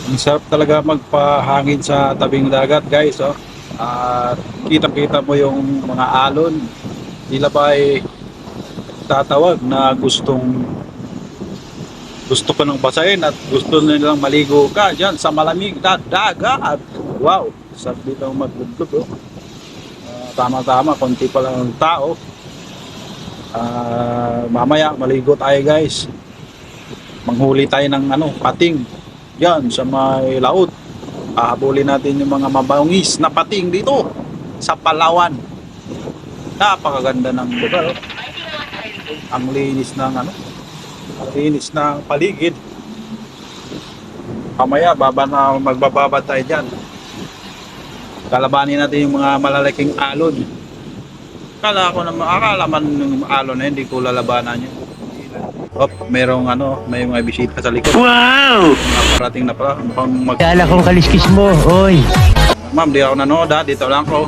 Ang sarap talaga magpahangin sa tabing dagat, guys, oh. At kitang-kita mo yung mga alon. Sila ba ay tatawag na gusto ko nang basahin at gusto nilang maligo ka diyan sa malamig na dagat. Wow, sarap dito maglublob, oh. Tama-tama, konti pa lang ang tao. Mamaya maligo tayo, guys. Manghuli tayo ng pating diyan sa may laot. Hahabulin natin yung mga mabangis na pating dito sa Palawan. Napakaganda ng lugar, oh. Ang linis ng ang linis ng paligid. Mamaya magbababa tayo diyan. Kalabanin natin yung mga malalaking alon. Akala man yung alon na hindi ko lalabanan yun. Merong may mga bisita sa likod. Wow! Naparating na pala. Mukhang Kala kong kaliskis mo, oy. Ma'am, di ako nanood ha. Dito lang ako.